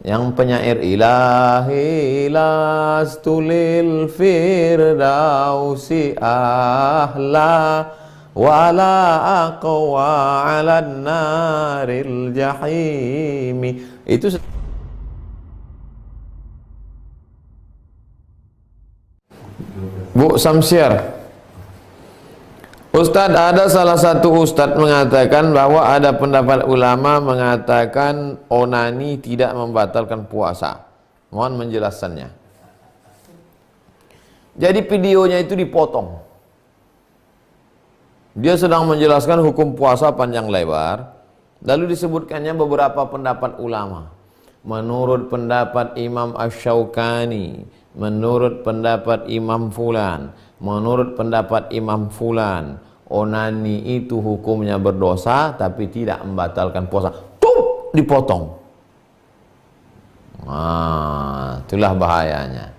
yang penyair ilahi lastulil firdausi ahla wala aqwa ala naril jahimi. Itu Bu Samsiar, Ustadz, ada salah satu ustadz mengatakan bahwa ada pendapat ulama mengatakan onani tidak membatalkan puasa. Mohon menjelaskannya. Jadi videonya itu dipotong. Dia sedang menjelaskan hukum puasa panjang lebar, lalu disebutkannya beberapa pendapat ulama. Menurut pendapat Imam Asy-Syaukani, menurut pendapat Imam Fulan, menurut pendapat Imam Fulan, onani itu hukumnya berdosa tapi tidak membatalkan puasa. Tuh, dipotong. Nah, itulah bahayanya.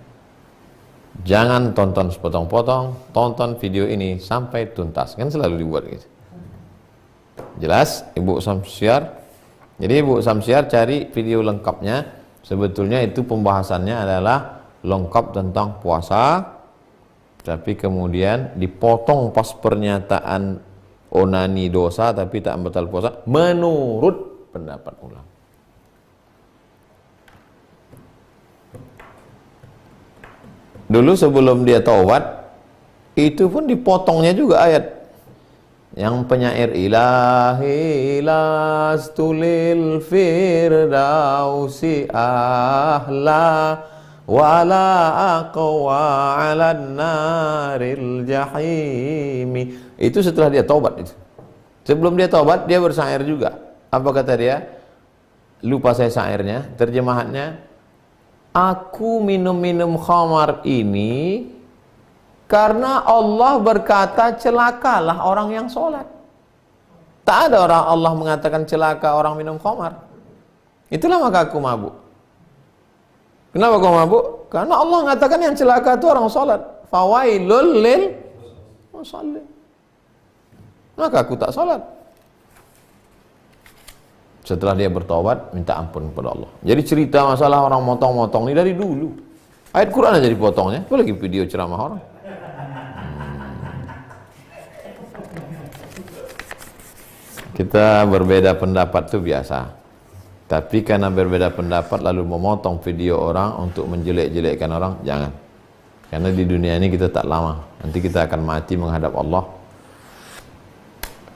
Jangan tonton sepotong-potong, tonton video ini sampai tuntas. Kan selalu dibuat gitu. Jelas, Ibu Samsiar? Jadi Ibu Samsiar cari video lengkapnya. Sebetulnya itu pembahasannya adalah lengkap tentang puasa, tapi kemudian dipotong pas pernyataan onani dosa tapi tak membatalkan puasa menurut pendapat ulama. Dulu sebelum dia taubat, itu pun dipotongnya juga ayat yang penyair ilahi lastulil firdausi ahla wala aqwa ala naril jahimi. Itu setelah dia taubat itu. Sebelum dia taubat dia bersair juga. Apa kata dia? Lupa saya syairnya, terjemahannya. Aku minum-minum khamar ini karena Allah berkata celakalah orang yang sholat. Tak ada orang Allah mengatakan celaka orang minum khamar. Itulah maka aku mabuk. Kenapa kau mabuk? Karena Allah mengatakan yang celaka itu orang sholat. Fawailul lil musallin. Maka aku tak sholat. Setelah dia bertobat, minta ampun kepada Allah. Jadi cerita masalah orang motong-motong ini dari dulu. Ayat Quran aja dipotongnya, apalagi video ceramah orang. Kita berbeda pendapat itu biasa. Tapi karena berbeda pendapat lalu memotong video orang untuk menjelek-jelekkan orang, jangan. Karena di dunia ini kita tak lama. Nanti kita akan mati menghadap Allah.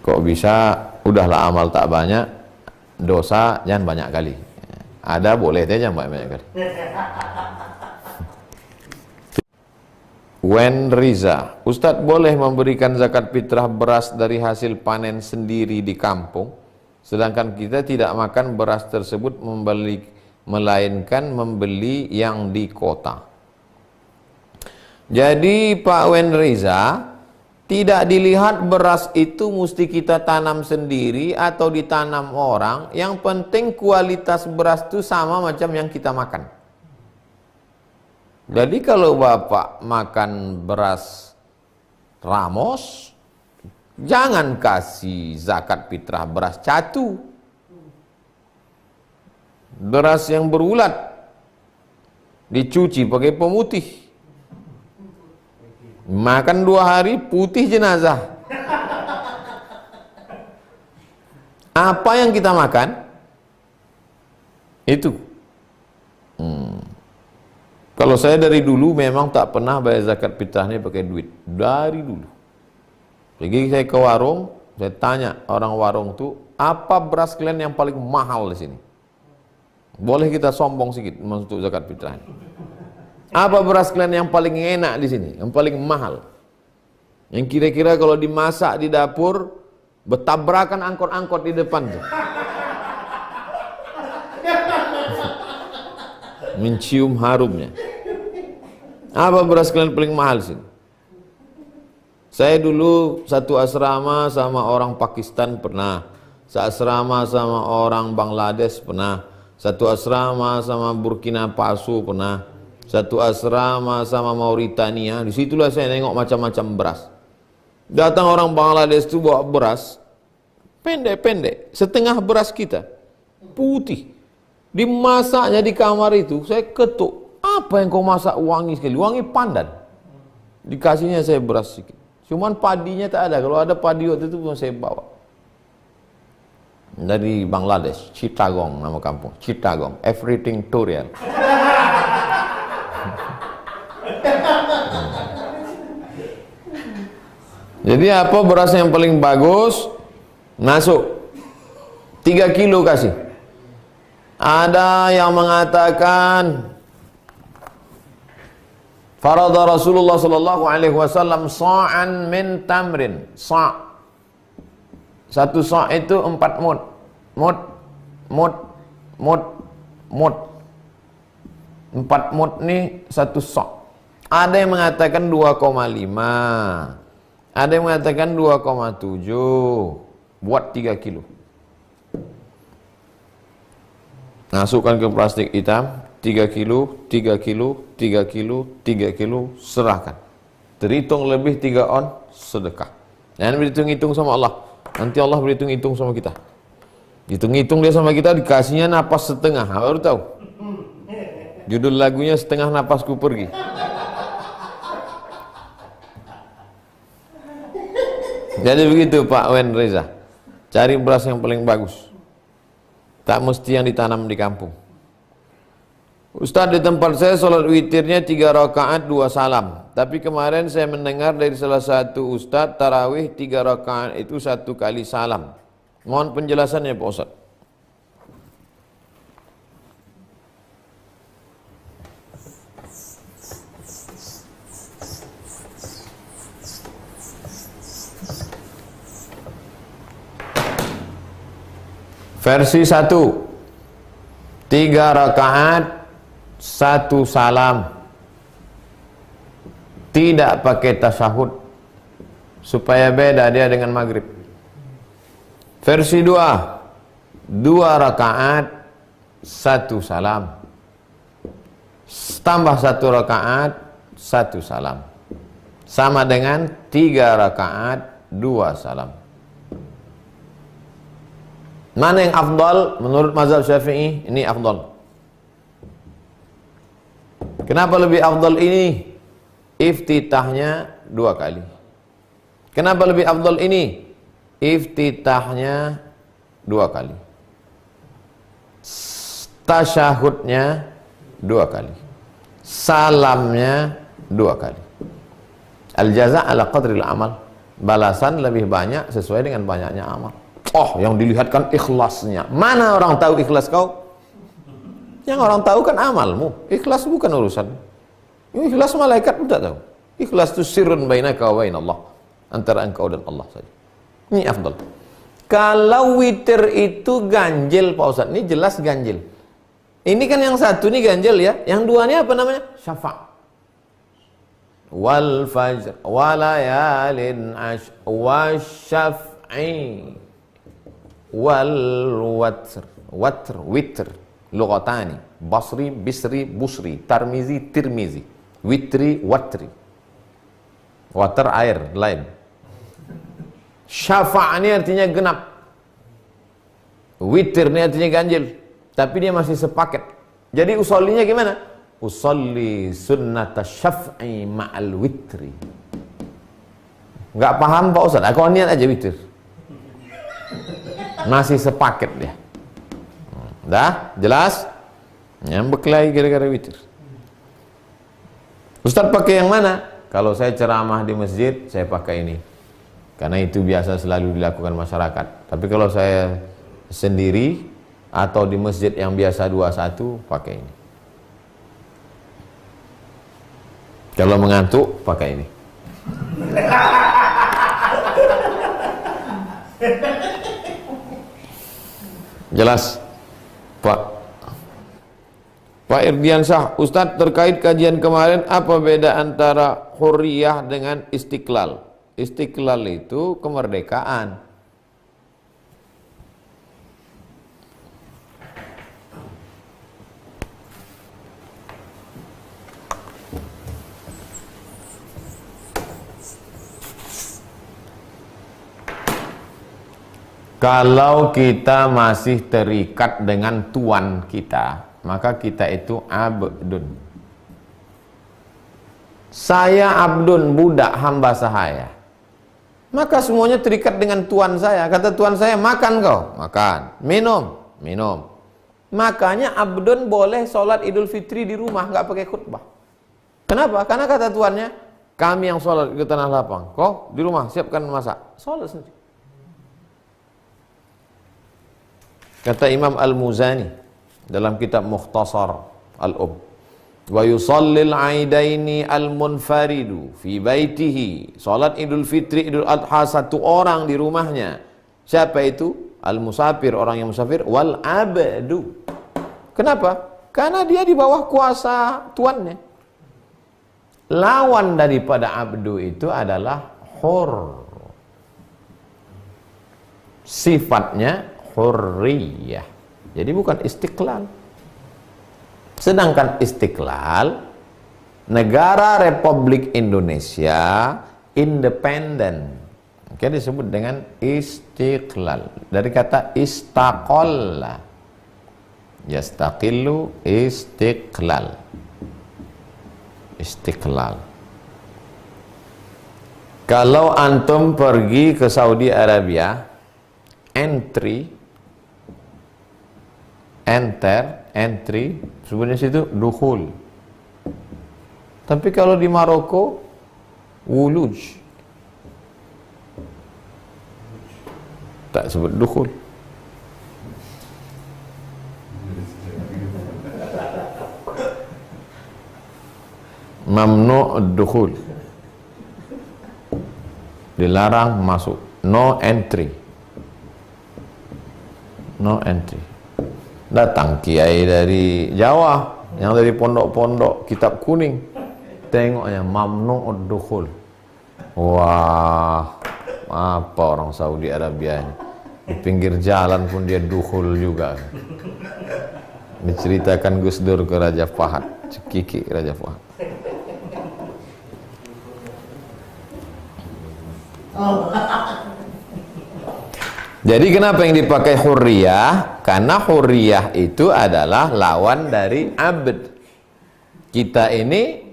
Kok bisa, udahlah amal tak banyak, dosa jangan banyak kali. Ada boleh, jangan banyak kali. Wen Riza, Ustadz boleh memberikan zakat fitrah beras dari hasil panen sendiri di kampung, sedangkan kita tidak makan beras tersebut melainkan membeli yang di kota. Jadi Pak Wen Riza, tidak dilihat beras itu mesti kita tanam sendiri atau ditanam orang. Yang penting kualitas beras itu sama macam yang kita makan. Jadi kalau Bapak makan beras Ramos, jangan kasih zakat fitrah beras catu. Beras yang berulat, dicuci pakai pemutih. Makan 2 hari putih jenazah. Apa yang kita makan itu. Kalau saya dari dulu memang tak pernah bayar zakat fitrahnya pakai duit. Dari dulu. Jadi saya ke warung, saya tanya orang warung itu, apa beras kalian yang paling mahal di sini? Boleh kita sombong sedikit untuk zakat fitrahnya. Apa beras kalian yang paling enak di sini, yang paling mahal? Yang kira-kira kalau dimasak di dapur, bertabrakan angkot-angkot di depan tuh. Mencium harumnya. Apa beras kalian paling mahal di sini? Saya dulu satu asrama sama orang Pakistan pernah, seasrama sama orang Bangladesh pernah, satu asrama sama Burkina Faso pernah, satu asrama sama Mauritania. Disitulah saya nengok macam-macam beras. Datang orang Bangladesh itu bawa beras pendek-pendek, setengah beras kita, putih. Dimasaknya di kamar itu, saya ketuk. Apa yang kau masak wangi sekali? Wangi pandan. Dikasihnya saya beras sedikit. Cuman padinya tak ada. Kalau ada padi waktu itu pun saya bawa. Dari Bangladesh, Chittagong nama kampung. Chittagong, everything Turian. Jadi apa beras yang paling bagus? Masuk 3 kilo kasih. Ada yang mengatakan farada Rasulullah sallallahu alaihi wasallam sa'an min tamrin. Sa'. 1 sa' itu 4 mud. Mud. 4 mud ni 1 sa'. Ada yang mengatakan 2,5. Ada yang mengatakan 2,7. Buat 3 kilo. Masukkan ke plastik hitam, 3 kilo, 3 kilo, 3 kilo, 3 kilo, serahkan. Terhitung lebih 3 on, sedekah. Jangan berhitung-hitung sama Allah. Nanti Allah berhitung-hitung sama kita. Hitung-hitung dia sama kita, dikasihnya napas setengah. Baru tahu. Judul lagunya Setengah Napasku Pergi. Jadi begitu Pak Wen Reza. Cari beras yang paling bagus. Tak mesti yang ditanam di kampung. Ustaz, di tempat saya sholat witirnya 3 rakaat 2 salam. Tapi kemarin saya mendengar dari salah satu ustaz tarawih 3 rakaat itu 1 kali salam. Mohon penjelasannya Pak Ustaz. Versi 1, 3 rakaat 1 salam, tidak pakai tasyahud, supaya beda dia dengan maghrib. Versi 2, 2 rakaat 1 salam, tambah 1 rakaat 1 salam, sama dengan 3 rakaat 2 salam. Mana yang afdal menurut mazhab Syafi'i? Ini afdal. Kenapa lebih afdal ini? Iftitahnya 2 kali. Kenapa lebih afdal ini? Iftitahnya 2 kali. Tasyahudnya 2 kali. Salamnya 2 kali. Al-jaza' ala qadril amal. Balasan lebih banyak sesuai dengan banyaknya amal. Oh, yang dilihatkan ikhlasnya. Mana orang tahu ikhlas kau? Yang orang tahu kan amalmu. Ikhlas bukan urusan. Ikhlas malaikat pun tak tahu. Ikhlas itu sirrun bainaka wa bain Allah. Antara engkau dan Allah saja. Ini afdal. Kalau witir itu ganjil Pak Ustaz. Ini jelas ganjil. Ini kan yang satu ini ganjil ya. Yang 2 ini apa namanya? Syafa'. Wal fajr walayalin ash wasyaf'i wal watr. Watr, witr, lugatani. Basri, bisri, busri. Tarmizi, tirmizi. Witri, watri. Water, air, lain. Syafa' ini artinya genap. Witr ini artinya ganjil. Tapi dia masih sepaket. Jadi usollinya gimana? Usolli sunnata syaf'i ma'al witri. Enggak paham Pak Ustaz? Aku niat aja witir. Masih sepaket dia. Dah? Jelas? Nyambek lagi gara-gara witir. Ustaz pakai yang mana? Kalau saya ceramah di masjid, saya pakai ini. Karena itu biasa selalu dilakukan masyarakat. Tapi kalau saya sendiri atau di masjid yang biasa 21, pakai ini. Kalau mengantuk, pakai ini. Jelas? Pak Irdiansyah, Ustadz, terkait kajian kemarin, apa beda antara hurriyah dengan istiqlal? Istiqlal itu kemerdekaan. Kalau kita masih terikat dengan tuan kita, maka kita itu abdun. Saya abdun, budak, hamba sahaya. Maka semuanya terikat dengan tuan saya. Kata tuan saya, makan kau, makan. Minum, minum. Makanya abdun boleh sholat Idul Fitri di rumah, nggak pakai khutbah. Kenapa? Karena kata tuannya, kami yang sholat ke tanah lapang, kau di rumah siapkan masak, sholat sendiri. Kata Imam Al-Muzani dalam kitab Mukhtasar Al-Um, wa yusallil aidaini al-munfaridu fi baitihi, salat Idul Fitri, Idul Adha satu orang di rumahnya. Siapa itu? Al-musafir, orang yang musafir, wal abdu. Kenapa? Karena dia di bawah kuasa tuannya. Lawan daripada abdu itu adalah hur. Sifatnya hurriyah. Jadi bukan istiqlal. Sedangkan istiqlal, negara Republik Indonesia independen, oke, disebut dengan istiqlal. Dari kata istaqalla, yastaqillu, istiqlal. Istiqlal. Kalau antum pergi ke Saudi Arabia, entry, sebenarnya situ dukhul. Tapi kalau di Maroko, wuluj. Tak sebut dukhul. Mamnu' ad-dukhul. Dilarang masuk. No entry. No entry. Datang kiai dari Jawa, yang dari pondok-pondok kitab kuning, tengoknya mamnu' ad-dukhul. Wah, apa orang Saudi Arabia ini? Di pinggir jalan pun dia dukhul juga. Diceritakan Gus Dur ke Raja Fahad, cekiki Raja Fahad. Jadi kenapa yang dipakai hurriyah? Karena hurriyah itu adalah lawan dari abd. Kita ini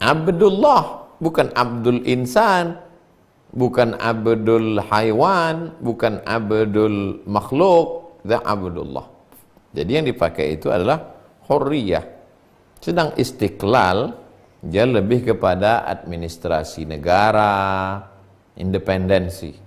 abdullah, bukan abdul insan, bukan abdul haywan, bukan abdul makhluk, dan abdullah. Jadi yang dipakai itu adalah hurriyah. Sedang istiqlal, dia lebih kepada administrasi negara, independensi.